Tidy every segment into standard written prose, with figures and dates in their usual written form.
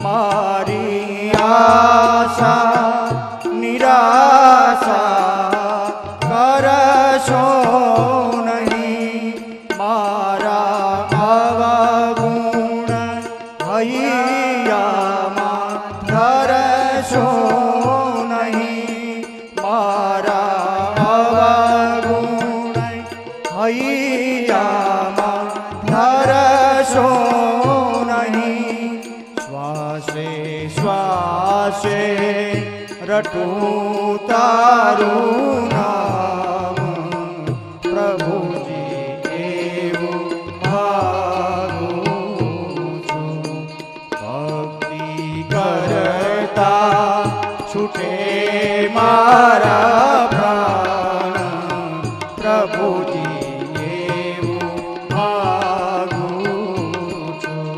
મારી આશા નિરાશા કરશો નહીં, મારા અવગુણ હૈયામાં ધરશો નહીં, મારા અવગુણ હૈયામાં ધરશો નહીં. શ્વાસે શ્વાસે રટું તારું નામ, પ્રભુજી એવું માગું છું. ભક્તિ કરતા છૂટે મારા પ્રાણ, પ્રભુજી એવું માગું છું.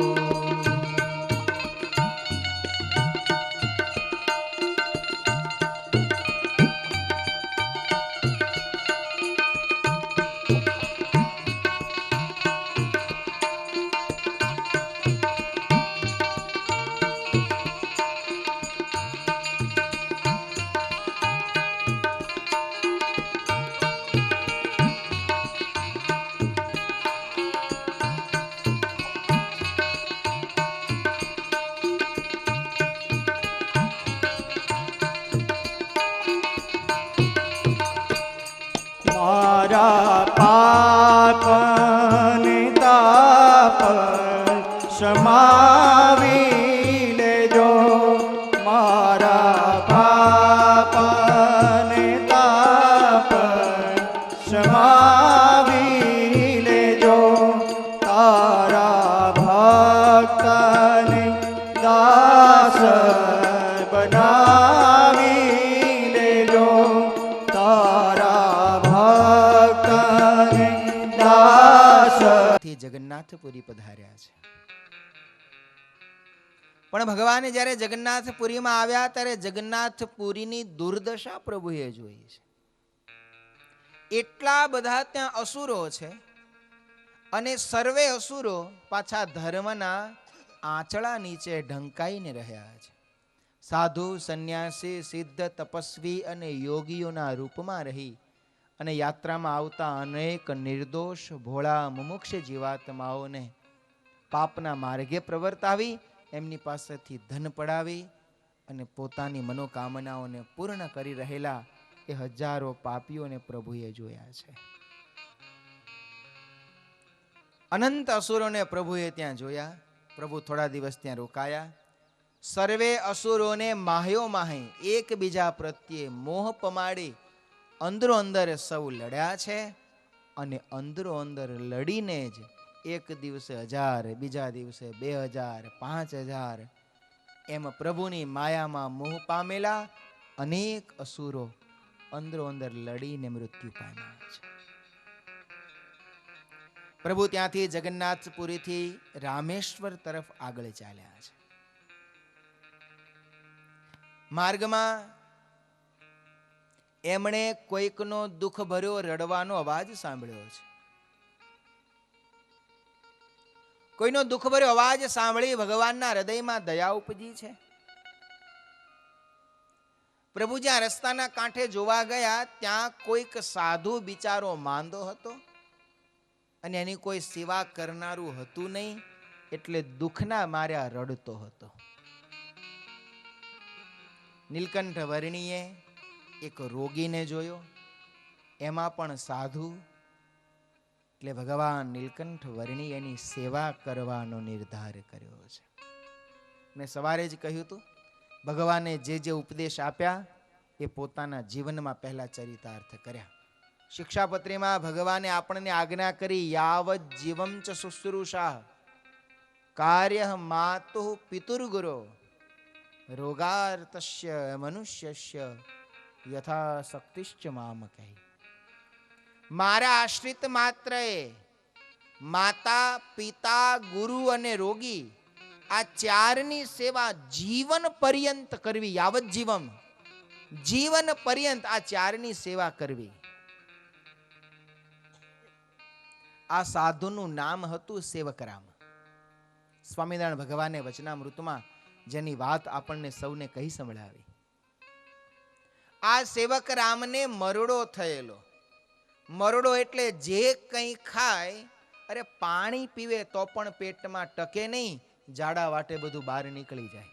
મારા પાપ ને તાપ સમાવી લેજો, મારા પાપ ને તાપ સમાવી લેજો, તારા ભક્તને દાસ બનાવી લેજો, તારા ભક્તને દાસ. જગન્નાથપુરી પધાર્યા છે, પણ ભગવાન જ્યારે જગન્નાથપુરીમાં આવ્યા ત્યારે જગન્નાથપુરીની દુર્દશા પ્રભુએ જોઈ છે. એટલા બધા ત્યાં અસુરો છે અને સર્વે અસુરો પાછા ધર્મના આંચળા નીચે ઢંકાઈને રહ્યા છે. સાધુ, સંન્યાસી, સિદ્ધ, તપસ્વી અને યોગીઓના રૂપમાં રહી અને યાત્રામાં આવતા અનેક નિર્દોષ ભોળા મુમુક્ષ જીવાત્માઓને પાપના માર્ગે પ્રવર્તાવી એમની પાસેથી ધન પડાવી અને પોતાની મનોકામનાઓને પૂર્ણ કરી રહેલા એ હજારો પાપીઓને પ્રભુએ જોયા છે. અનંત અસુરોને પ્રભુએ ત્યાં જોયા. પ્રભુ થોડા દિવસ ત્યાં રોકાયા. સર્વે અસુરોને માહ્યો માહી એકબીજા પ્રત્યે મોહ પમાડી અંદરો અંદર સૌ લડ્યા છે અને અંદરો અંદર લડીને જ એક દિવસે 1000, બીજા દિવસે 2000, 5000 એમ પ્રભુની માયામાં મોહ પામેલા અનેક અસુરો અંદરો અંદર લડીને મૃત્યુ પામ્યા છે. પ્રભુ ત્યાંથી જગન્નાથપુરીથી રામેશ્વર તરફ આગળ ચાલ્યા છે. માર્ગમાં એમણે કોઈકનો દુઃખ ભર્યો રડવાનો અવાજ સાંભળ્યો છે. કોઈનો દુઃખ ભર્યો અવાજ સાંભળી ભગવાનના હૃદયમાં દયા ઉપજી છે. પ્રભુ જ્યાં રસ્તાના કાંઠે જોવા ગયા ત્યાં કોઈક સાધુ બિચારો માંદો હતો અને એની કોઈ સેવા કરનારું હતું નહીં, એટલે દુઃખના માર્યા રડતો હતો. નીલકંઠ વર્ણીએ એક રોગીને જોયો, એમાં પણ સાધુ, એટલે ભગવાન નીલકંઠ વર્ણી એની સેવા કરવાનો નિર્ધાર કર્યો છે. મેં સવારે જ કહ્યું હતું, ભગવાને જે જે ઉપદેશ આપ્યા એ પોતાના જીવનમાં પહેલા ચરિતાર્થ કર્યા. શિક્ષાપત્રીમાં ભગવાને આપણને આજ્ઞા કરી, યાવત જીવમ ચ શુશ્રૂષા કાર્ય માતુઃ પિતુર્ગુરો રોગાર્તસ્ય મનુષ્યસ્ય યથા શક્તિશ્ચ મામ કહી. મારા આશ્રિત માત્રએ માતા, પિતા, ગુરુ અને રોગી આ ચારની સેવા જીવન પર્યંત કરવી. યાવત જીવમ, જીવન પર્યંત આ ચારની સેવા કરવી. આ સાધુનું નામ હતું સેવકરામ. સ્વામિનારાયણ ભગવાને વચનામૃતમાં જેની વાત આપણને સૌને કહી સંભળાવી. આ સેવકરામને મરડો થયેલો. મરડો એટલે જે કંઈ ખાય, અરે પાણી પીવે તો પણ પેટમાં ટકે નહીં, જાડા વાટે બધું બહાર નીકળી જાય.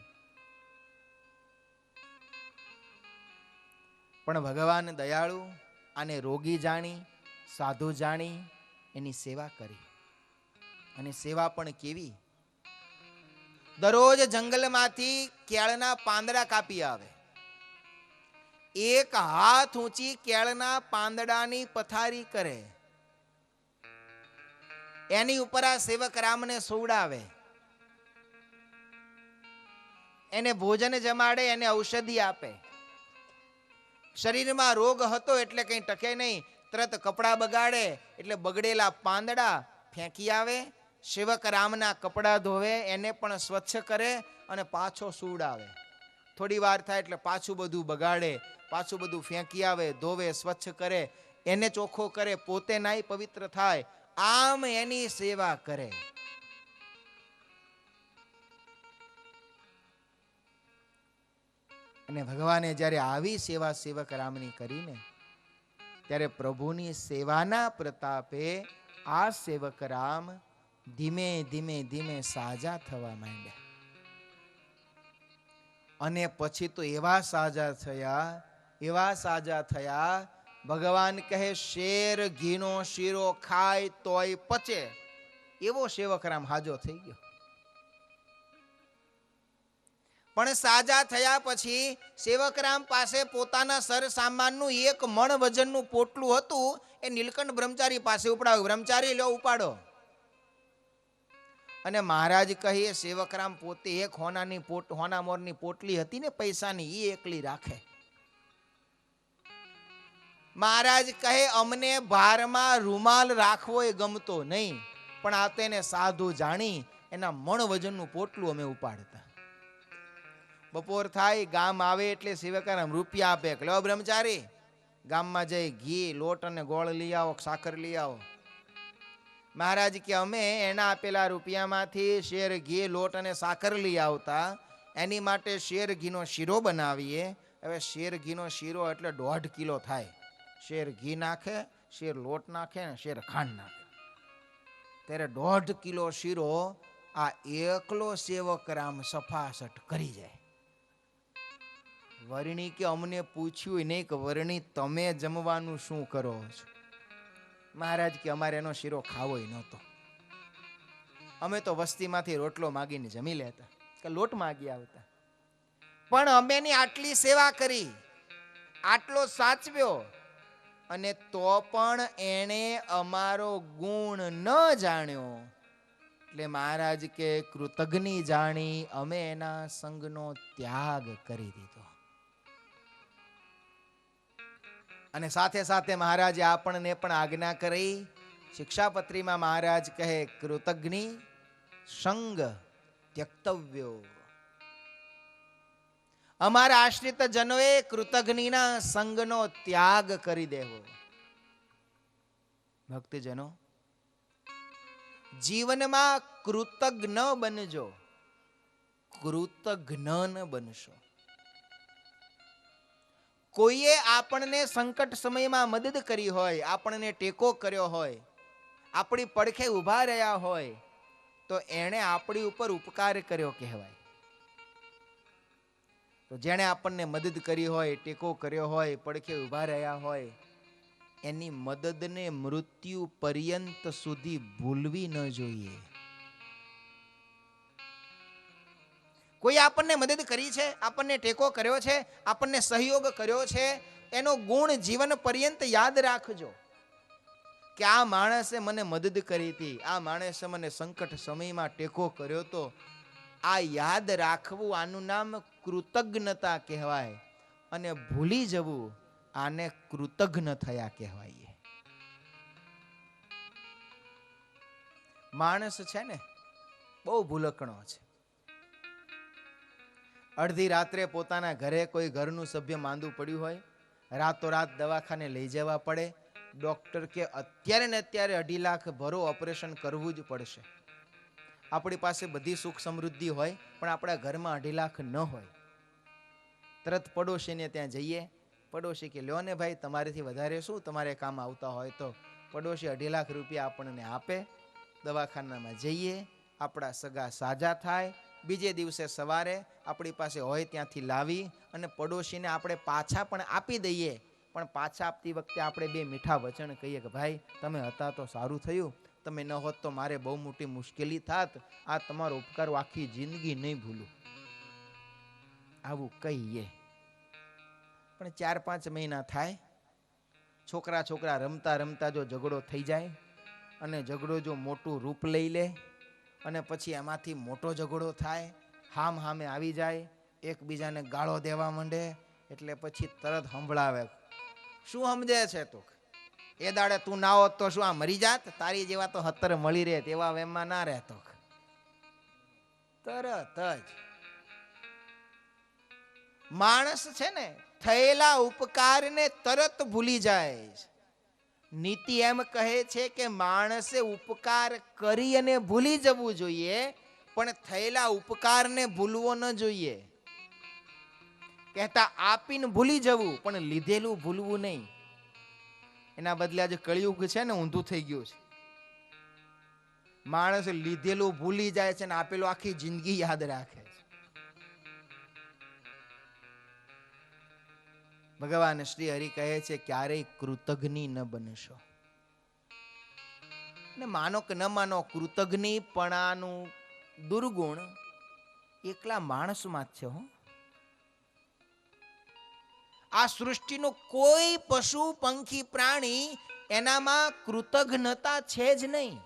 પણ ભગવાન દયાળુ આને રોગી જાણી, સાધુ જાણી એની સેવા કરી. અને સેવા પણ કેવી? દરરોજ જંગલમાંથી કેળના પાંદડા કાપી આવે. એક હાથ ઊંચી કેળના પાંદડાની પથારી કરે. એની ઉપર આ સેવક રામને સુવડાવે, એને ભોજન જમાડે, એને ઔષધિ આપે. શરીરમાં રોગ હતો એટલે કંઈ ટકે નહીં, તરત કપડાં બગાડે એટલે બગડેલા પાંદડા ફેંકી આવે. સેવક રામના કપડાં ધોવે, એને પણ સ્વચ્છ કરે અને પાછો સુવડાવે. થોડી વાર થાય એટલે પાછું બધું બગાડે, પાછું બધું ફેંકી આવે, ધોવે, સ્વચ્છ કરે, એને ચોખ્ખો કરે, પોતે નાઈ પવિત્ર થાય. આમ એની સેવા કરે. અને ભગવાને જ્યારે આવી સેવા સેવક રામની કરીને, ત્યારે પ્રભુની સેવાના પ્રતાપે આ સેવક રામ ધીમે ધીમે ધીમે સાજા થવા માંડ્યા. અને પછી તો એવા સાજા થયા, ભગવાન કહે શેર ઘીનો શીરો ખાય તોય પચે એવો સેવકરામ હાજો થઈ ગયો. પણ સાજા થયા પછી સેવકરામ પાસે પોતાના સર સામાનનું 1 મણ વજનનું પોટલું હતું. એ નીલકંઠ બ્રહ્મચારી પાસે ઉપડાવ્યું. બ્રહ્મચારી લો ઉપાડો. અને મહારાજ કહીએ સેવકરામ પોતે એક હોના મોરની પોટલી હતી ને પૈસાની, એ એકલી રાખે. મહારાજ કહે અમને ભારમાં રૂમાલ રાખવો એ ગમતો નહીં, પણ આ તેને સાધુ જાણી એના મણ વજનનું પોટલું અમે ઉપાડતા. બપોર થાય, ગામ આવે એટલે સેવકરામ રૂપિયા આપે. લો બ્રહ્મચારી, ગામમાં જઈ ઘી, લોટ અને ગોળ લઈ આવો, સાકર લઈ આવો. મહારાજ કે અમે એના આપેલા રૂપિયામાંથી શેર ઘી, લોટ અને સાકર લઈ આવતા. એની માટે શેર ઘીનો શીરો બનાવીએ. હવે શેર ઘીનો શીરો એટલે 1.5 કિલો થાય. શેર ઘી નાખે, શેર લોટ નાખે ને શેર ખાંડ નાખે, ત્યારે 1.5 કિલો શીરો આ એકલો સેવકરામ સફાસટ કરી જાય. વર્ણી કે અમને પૂછ્યું નહીં કે વર્ણી તમે જમવાનું શું કરો છો? મહારાજ કે અમારે એનો શીરો ખાવો નહોતો. અમે તો વસ્તીમાંથી રોટલો માગીને જમી લેતા કે લોટ માગી આવતા. પણ અમે એની આટલી સેવા કરી, આટલો સાચવ્યો, અને તો પણ એણે અમારો ગુણ ન જાણ્યો. એટલે મહારાજ કે કૃતજ્ઞ જાણી અમે એના સંગનો ત્યાગ કરી દીધો. અને સાથે સાથે મહારાજે આપણને પણ આજ્ઞા કરી. શિક્ષાપત્રીમાં મહારાજ કહે કૃતજ્ઞ સંગ ત્યક્તવ્યો. અમારા આશ્રિત જનોએ કૃતજ્ઞના સંગનો ત્યાગ કરી દેવો. ભક્તજનો, જીવનમાં કૃતજ્ઞ બનજો, કૃતજ્ઞ બનશો. કોઈએ આપણને સંકટ સમયમાં મદદ કરી હોય, આપણને ટેકો કર્યો હોય, આપણી પડખે ઊભા રહ્યા હોય, તો એણે આપણી ઉપર ઉપકાર કર્યો કહેવાય. તો જેણે આપણને મદદ કરી હોય, ટેકો કર્યો હોય, પડખે ઊભા રહ્યા હોય, એની મદદને મૃત્યુ પર્યંત સુધી ભૂલવી ન જોઈએ. કોઈ આપણને મદદ કરી છે, આપણને ટેકો કર્યો છે, આપણને સહયોગ કર્યો છે, એનો ગુણ જીવન પર્યંત યાદ રાખજો કે આ માણસે મને મદદ કરી હતી, આ માણસે મને સંકટ સમયમાં ટેકો કર્યો તો. આ યાદ રાખવું, આનું નામ કૃતજ્ઞતા કહેવાય. અને ભૂલી જવું, આને કૃતજ્ઞ થયા કહેવાય. માણસ છે ને બહુ ભૂલકણો છે. અડધી રાત્રે પોતાના ઘરે કોઈ ઘરનું સભ્ય માંદું પડ્યું હોય, રાતોરાત દવાખાને લઈ જવા પડે, ડોક્ટર કે અત્યારે ને અત્યારે 2.5 લાખ ભરો, ઓપરેશન કરવું જ પડશે. આપણી પાસે બધી સુખ સમૃદ્ધિ હોય પણ આપણા ઘરમાં 2.5 લાખ ન હોય. તરત પડોશીને ત્યાં જઈએ, પડોશી કે લ્યો ને ભાઈ, તમારેથી વધારે શું તમારે કામ આવતા હોય તો. પડોશી 2.5 લાખ રૂપિયા આપણને આપે, દવાખાનામાં જઈએ, આપણા સગા સાજા થાય, બીજે દિવસે સવારે આપણી પાસે હોય ત્યાંથી લાવી અને પડોશીને આપણે પાછા પણ આપી દઈએ. પણ પાછા આપતી વખતે આપણે 2 મીઠા વચન કહીએ કે ભાઈ તમે હતા તો સારું થયું, તમે ન હોત તો મારે બહુ મોટી મુશ્કેલી થાત, આ તમારો ઉપકાર આખી જિંદગી નહીં ભૂલું. આવું કહીએ. પણ 4-5 મહિના થાય, છોકરા રમતા રમતા જો ઝઘડો થઈ જાય અને ઝઘડો જો મોટું રૂપ લઈ લે અને પછી એમાંથી મોટો ઝઘડો થાય, હામે આવી જાય, એકબીજાને ગાળો દેવા માંડે, એટલે પછી તરત સંભળાવે, શું સમજે છે તું? એ દાડે તું ના હોત તો શું આ મરી જાત? તારી જેવા તો 17 મળી રહે, તેવા વેમમાં ના રહેતો. તરત જ માણસ છે ને થયેલા ઉપકારને તરત ભૂલી જાય. નીતિ એમ કહે છે કે માણસે ઉપકાર કરી અને ભૂલી જવું જોઈએ, પણ થયેલા ઉપકારને ભૂલવો ન જોઈએ. કહેતા આપીને ભૂલી જવું પણ લીધેલું ભૂલવું નહીં. એના બદલે આજે કળિયુગ છે ને ઊંધું થઈ ગયું છે. માણસ લીધેલું ભૂલી જાય છે ને આપેલું આખી જિંદગી યાદ રાખે છે. ભગવાન શ્રી હરિ કહે છે ક્યારેય કૃતજ્ઞ ન બનશો. ને માનો કે ન માનો, કૃતજ્ઞપણાનું દુર્ગુણ એકલા માણસમાં જ છે. આ સૃષ્ટિનું કોઈ પશુ પંખી પ્રાણી એનામાં કૃતજ્ઞતા છે જ નહીં.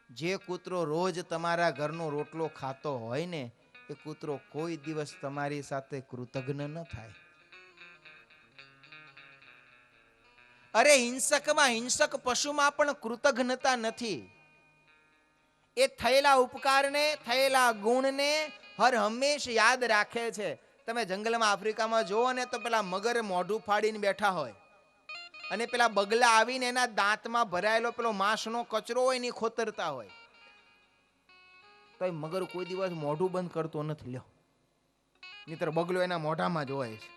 જે કૂતરો રોજ તમારા ઘરનો રોટલો ખાતો હોય ને, એ કૂતરો કોઈ દિવસ તમારી સાથે કૃતજ્ઞ ન થાય. અરે હિંસકમાં હિંસક પશુમાં પણ કૃતજ્ઞતા નથી. એ થયેલા ઉપકારને, થયેલા ગુણને હર હંમેશ યાદ રાખે છે. તમે જંગલમાં આફ્રિકામાં જોવો ને તો પેલા મગર મોઢું ફાડીને બેઠા હોય અને પેલા બગલા આવીને એના દાંતમાં ભરાયેલો પેલો માંસનો કચરો હોય ને ખોતરતા હોય, તો એ મગર કોઈ દિવસ મોઢું બંધ કરતો નથી. લ્યો, નહીતર બગલો એના મોઢામાં જ હોય છે.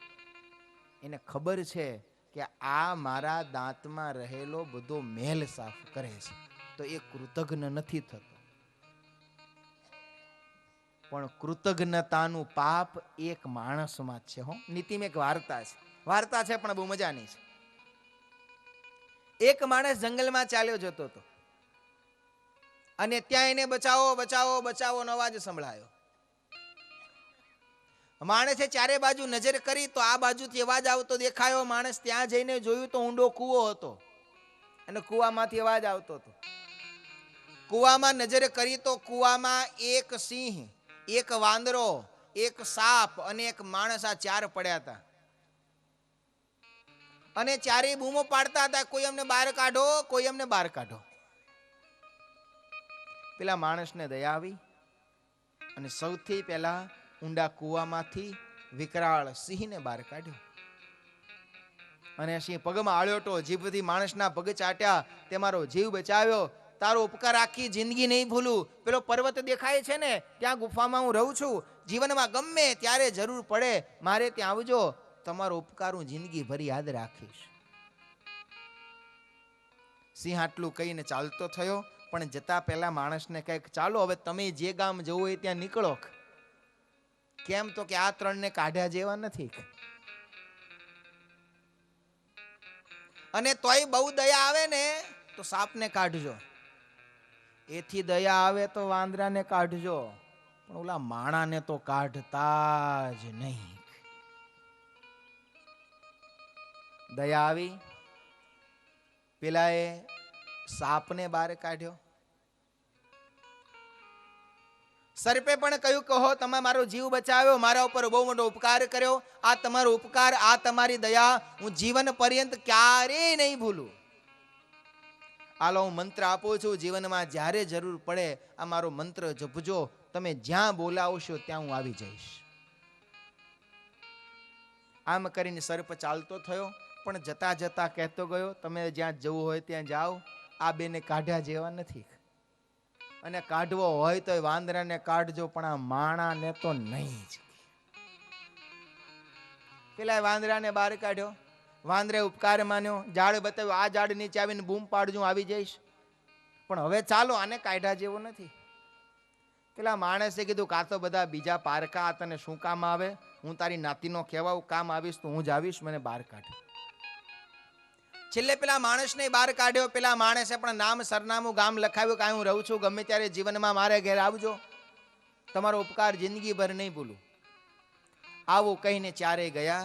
એને ખબર છે કે આ મારા દાંતમાં રહેલો બધો મેલ સાફ કરે છે, તો એ કૃતજ્ઞ નથી થતો. પણ કૃતજ્ઞતાનું પાપ એક માણસમાં જ છે. નીતિમાં એક વાર્તા છે પણ બહુ મજાની છે. એક માણસ જંગલમાં ચાલ્યો જતો હતો અને ત્યાં એને બચાવો બચાવો બચાવોનો અવાજ સંભળાયો. માણસે ચારે બાજુ નજર કરી તો આ બાજુથી અવાજ આવતો દેખાયો. માણસ ત્યાં જઈને જોયું તો ઊંડો કૂવો હતો અને કૂવામાંથી અવાજ આવતો હતો. કૂવામાં નજર કરી તો કૂવામાં એક સિંહ, એક વાંદરો, એક સાપ અને એક માણસ, આ 4 પડ્યા હતા. અને ચારેય બૂમો પાડતા હતા, કોઈ અમને બહાર કાઢો, કોઈ અમને બહાર કાઢો. પેલા માણસને દયા આવી અને સૌથી પહેલા ઊંડા કૂવામાંથી વિકરાળ સિંહને બહાર કાઢ્યો. અને સિંહ પગમાં આળ્યોટો, જીભથી માણસના પગ ચાટ્યા, તે મારો જીવ બચાવ્યો, તારો ઉપકાર આખી જિંદગી નહીં ભૂલું. પેલો પર્વત દેખાય છે ને, ત્યાં ગુફામાં હું રહું છું, જીવનમાં ગમે ત્યારે જરૂર પડે મારે ત્યાં આવજો, તમારો ઉપકાર હું જિંદગી ભર યાદ રાખીશ. સિંહ આટલું કહીને ચાલતો થયો, પણ જતા પહેલા માણસને કંઈક, ચાલો હવે તમે જે ગામ જવું હોય ત્યાં નીકળો. કેમ? તો કે આ 3ને કાઢ્યા જેવા નથી. અને તોય બહુ દયા આવે ને તો સાપને કાઢજો, એથી દયા આવે તો વાંદરાને કાઢજો, પણ ઓલા માણાને તો કાઢતા જ નહીં. દયા આવી, પેલાએ સાપને બહાર કાઢ્યો. સર્પે પણ કહ્યું કહો તમે મારો જીવ બચાવ્યો, મારા ઉપર બહુ મોટો ઉપકાર કર્યો, આ તમારો ઉપકાર, આ તમારી દયા હું જીવન પર્યંત ક્યારેય નહીં ભૂલું. હાલો હું મંત્ર આપું છું, જીવનમાં જ્યારે જરૂર પડે આ મારો મંત્ર જપજો, તમે જ્યાં બોલાવશો ત્યાં હું આવી જઈશ. આમ કરીને સર્પ ચાલતો થયો, પણ જતા જતા કહેતો ગયો, તમે જ્યાં જવું હોય ત્યાં જાઓ, આ બેને કાઢ્યા જેવા નથી, અને કાઢવો હોય તો વાંદરાને કાઢજો, પણ આ માણાને તો નહીં જ. પેલા વાંદરાને બહાર કાઢ્યો, વાંદરે ઉપકાર માન્યો, ઝાડ બતાવ્યું, આ ઝાડ નીચે આવીને બૂમ પાડજો, આવી જઈશ, પણ હવે ચાલો, આને કાઢ્યા જેવો નથી. પેલા માણસે કીધું, કાં તો બધા બીજા પારકા આ તને શું કામ આવે, હું તારી નાતીનો કહેવાઉં, કામ આવીશ તો હું જ આવીશ, મને બહાર કાઢ. છેલ્લે પેલા માણસને બહાર કાઢ્યો. પેલા માણસે પણ નામ સરનામું ગામ લખાવ્યું કે હું રહું છું, ગમે ત્યારે જીવનમાં મારે ઘેર આવજો, તમારો ઉપકાર જિંદગીભર નહીં ભૂલું. આવું કહીને ચારે ગયા.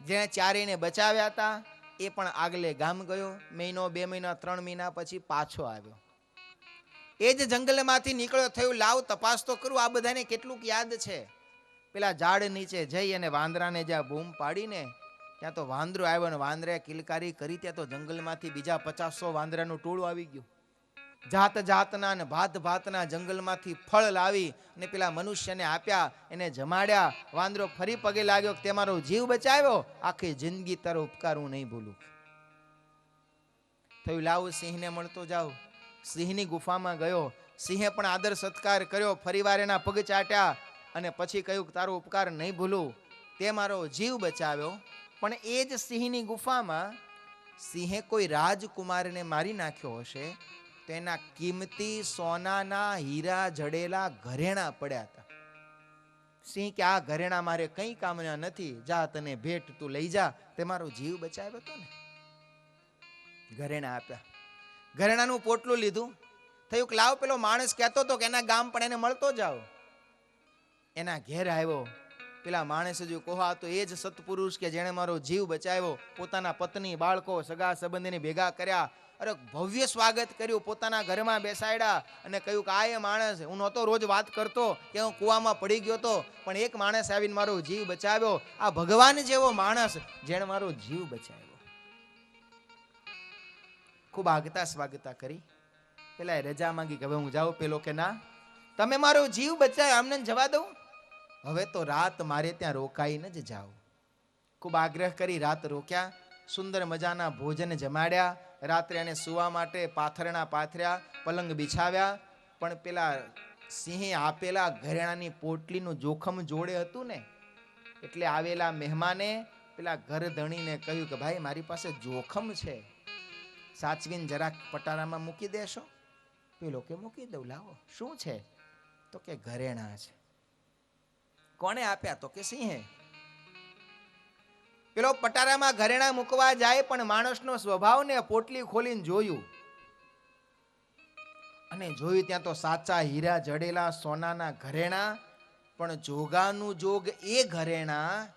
જેણે ચારેયને બચાવ્યા હતા એ પણ આગલે ગામ ગયો. મહિનો, 2 મહિના, 3 મહિના પછી પાછો આવ્યો. એ જ જંગલમાંથી નીકળ્યો, થયું લાવ તપાસ તો કરું, આ બધાને કેટલુંક યાદ છે. પેલા ઝાડ નીચે જઈ અને વાંદરાને જ્યાં બૂમ પાડીને, ત્યાં તો વાંદરો આવ્યો, અને વાંદરાએ કિલકારી કરી. ત્યાં તો જંગલમાંથી બીજા 50-100 વાંદરાનું ટોળું આવી ગયું. જાત જાતના અને ભાત ભાતના જંગલમાંથી ફળ લાવી અને પેલા મનુષ્યને આપ્યા, એને જમાડ્યા. વાંદરો ફરી પગે લાગ્યો કે તે મારો જીવ બચાવ્યો, આખી જિંદગી તારો ઉપકાર હું નહીં ભૂલું. થયું લાવ સિંહને મળતો જાઉં. સિંહની ગુફામાં ગયો. સિંહે પણ આદર સત્કાર કર્યો, ફરીવાર એના પગ ચાટ્યા, અને પછી કહ્યું કે તારો ઉપકાર નહીં ભૂલું, તે મારો જીવ બચાવ્યો. પણ એ જ સિંહની ગુફામાં સિંહે કોઈ રાજકુમારને મારી નાખ્યો હશે, તેના કિંમતી સોનાના હીરા જડેલા ઘરેણા પડ્યા હતા. સિંહ કે આ ઘરેણા મારે કંઈ કામના નથી, જા તને ભેટ તું લઈ જા, તે મારો જીવ બચાવ્યો હતો ને. ઘરેણા આપ્યા. ઘરેણાનું પોટલું લીધું. થયું કે લાવ, પેલો માણસ કહેતો હતો કે એના ગામ પણ એને મળતો જાઓ. એના ઘેર આવ્યો. પેલા માણસે જો કહો, તો એ જ સત્પુરુષ કે જેણે મારો જીવ બચાવ્યો. પોતાના પત્ની, બાળકો, સગા સંબંધીને ભેગા કર્યા, અરે ભવ્ય સ્વાગત કર્યું, પોતાના ઘરમાં બેસાડ્યા, અને કહ્યું કે આ એ માણસ, હું નહોતો રોજ વાત કરતો કે હું કૂવામાં પડી ગયો હતો, પણ એક માણસ આવીને મારો જીવ બચાવ્યો, આ ભગવાન જેવો માણસ જેણે મારો જીવ બચાવ્યો. ખૂબ આગતા સ્વાગતા કરી. પેલા રજા માંગી કે હવે હું જાઉં. પેલો કે ના, તમે મારો જીવ બચાવ્યો, આમને જવા દઉં, હવે તો રાત મારે ત્યાં રોકાઈને જ જાઓ. ખૂબ આગ્રહ કરી રાત રોક્યા. સુંદર મજાના ભોજન જમાડ્યા. રાત્રે એને સુવા માટે પાથરણા પાથર્યા, પલંગ બિછાવ્યા. પણ પેલા સિંહે આપેલા ઘરેણાની પોટલીનું જોખમ જોડે હતું ને, એટલે આવેલા મહેમાને પેલા ઘર ધણીને કહ્યું કે ભાઈ મારી પાસે જોખમ છે, સાચવીને જરાક પટારામાં મૂકી દેશો. પેલો કે મૂકી દઉં, લાવો. શું છે? તો કે ઘરેણા છે. કોને આપ્યા? તો કે સિંહે. પેલો પટારામાં ઘરેણા મૂકવા જાય, પણ માણસનો સ્વભાવ ને પોટલી ખોલીને જોયું, અને જોયું ત્યાં તો સાચા હીરા જડેલા સોનાના ઘરેણા. પણ જોગાનું જોગ એ ઘરેણા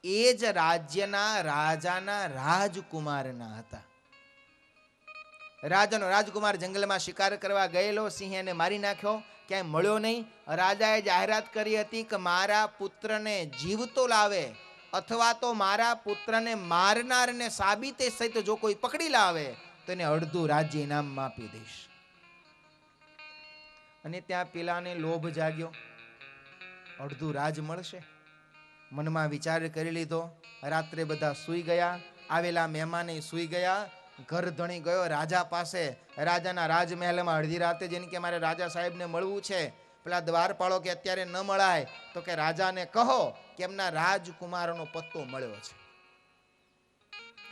એ જ રાજ્યના રાજાના રાજકુમારના હતા. રાજાનો રાજકુમાર જંગલમાં શિકાર કરવા ગયેલો, સિંહે એને મારી નાખ્યો, ક્યાંય મળ્યો નહીં. રાજાએ જાહેરાત કરી હતી કે મારા પુત્રને જીવતો લાવે, અથવા તો મારા પુત્રને મારનારને સાબિતે સહિત જો કોઈ પકડી લાવે તો એને અડધું રાજ્ય ઇનામમાં આપી દઈશ. અને ત્યાં પેલાને લોભ જાગ્યો, અડધું રાજ મળશે. મનમાં વિચાર કરી લીધો. રાત્રે બધા સૂઈ ગયા. આવેલા મહેમાને સૂઈ ગયા. ઘર ધણી ગયો રાજા પાસે. રાજાના રાજમહેલમાં અડધી રાતે જઈને કે મારે રાજા સાહેબને મળવું છે. પેલા દ્વારપાળો કે અત્યારે ન મળાય, તો કે રાજાને કહો કે એમના રાજકુમારનો પત્તો મળ્યો છે.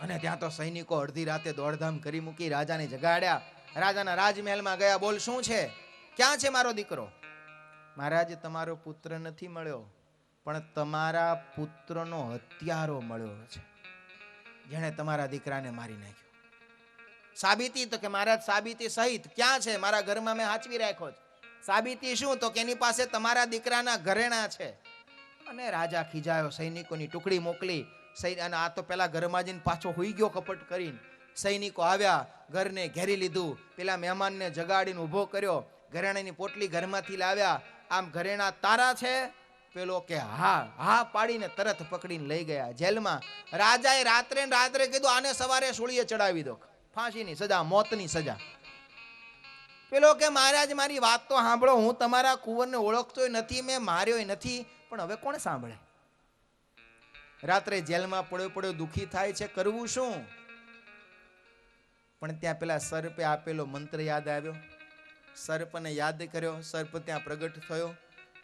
અને ત્યાં તો સૈનિકો અડધી રાતે દોડધામ કરી મૂકી, રાજાને જગાડ્યા. રાજાના રાજમહેલમાં ગયા. બોલ શું છે? ક્યાં છે મારો દીકરો? મહારાજ તમારો પુત્ર નથી મળ્યો, પણ તમારા પુત્રનો હત્યારો મળ્યો છે, જેણે તમારા દીકરાને મારી નાખ્યો. સાબિતી? તો કે મહારાજ સાબિતી સહિત. ક્યાં છે? મારા ઘરમાં મેં હાચવી રાખ્યો છે. સાબિતી શું? તો કે એની પાસે તમારા દીકરાના ઘરેણા છે. અને રાજા ખીજાયો, સૈનિકોની ટુકડી મોકલી. અને આ તો પેલા ઘરમાં જઈને પાછો હોઈ ગયો કપટ કરીને. સૈનિકો આવ્યા, ઘરને ઘેરી લીધું. પેલા મહેમાનને જગાડીને ઊભો કર્યો. ઘરેણાની પોટલી ઘરમાંથી લાવ્યા. આમ ઘરેણા તારા છે? પેલો કે હા. હા પાડીને તરત પકડીને લઈ ગયા જેલમાં. રાજાએ રાત્રે કીધું આને સવારે સૂળીએ ચડાવી દો, ફાંસીની સજા, મોતની સજા. પેલો કે મહારાજ મારી વાત તો સાંભળો, હું તમારા કુંવરને ઓળખતોય નથી, મેં માર્યોય નથી, પણ હવે કોણ સાંભળે? રાત્રે જેલમાં પડ્યો પડ્યો દુખી થાય છે, કરવું શું? પણ ત્યાં પેલા સર્પે આપેલો મંત્ર યાદ આવ્યો. સર્પને યાદ કર્યો. સર્પ ત્યાં પ્રગટ થયો.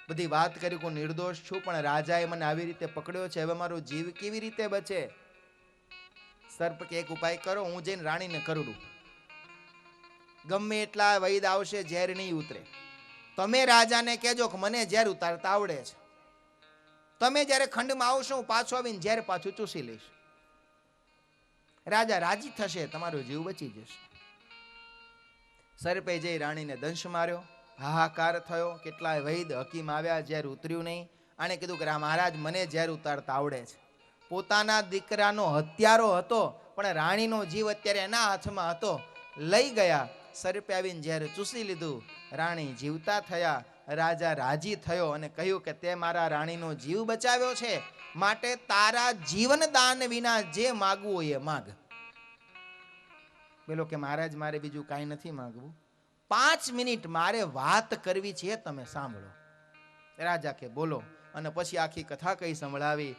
બધી વાત કરી, હું નિર્દોષ છું, પણ રાજાએ મને આવી રીતે પકડ્યો છે, હવે મારો જીવ કેવી રીતે બચે? સર્પ કે એક ઉપાય કરો, હું જઈને રાણીને કરડું. ગમે એટલા વૈદ આવશે, ઝેર નહીં ઉતરે. તમે રાજાને કહેજો કે મને ઝેર ઉતારતા આવડે છે. તમે જ્યારે ખંડમાં આવશો, હું પાછો આવીને ઝેર પાછું ચૂસી લઈશ. રાજા રાજી થશે, તમારો જીવ બચી જશે. સર્પે જઈ રાણીને દંશ માર્યો. હાહાકાર થયો. કેટલાય વૈદ હકીમ આવ્યા, ઝેર ઉતર્યું નહીં. આણે કીધું કે મહારાજ, મને ઝેર ઉતારતા આવડે છે. પોતાના દીકરાનો હત્યારો હતો, પણ રાણીનો જીવ અત્યારે એના હાથમાં હતો, લઈ ગયા. સર્પે આવીને ઝેર ચૂસી લીધું. રાણી જીવતા થયા. રાજા રાજી થયો અને કહ્યું કે તે મારા રાણીનો જીવ બચાવ્યો છે, માટે તારા જીવન દાન વિના જે માગવું હોય એ માગ. પેલો કે મહારાજ, મારે બીજું કાંઈ નથી માગવું, 5 મિનિટ મારે વાત કરવી છે, તમે સાંભળો. રાજા કે બોલો. અને પછી આખી કથા કઈ સંભળાવી.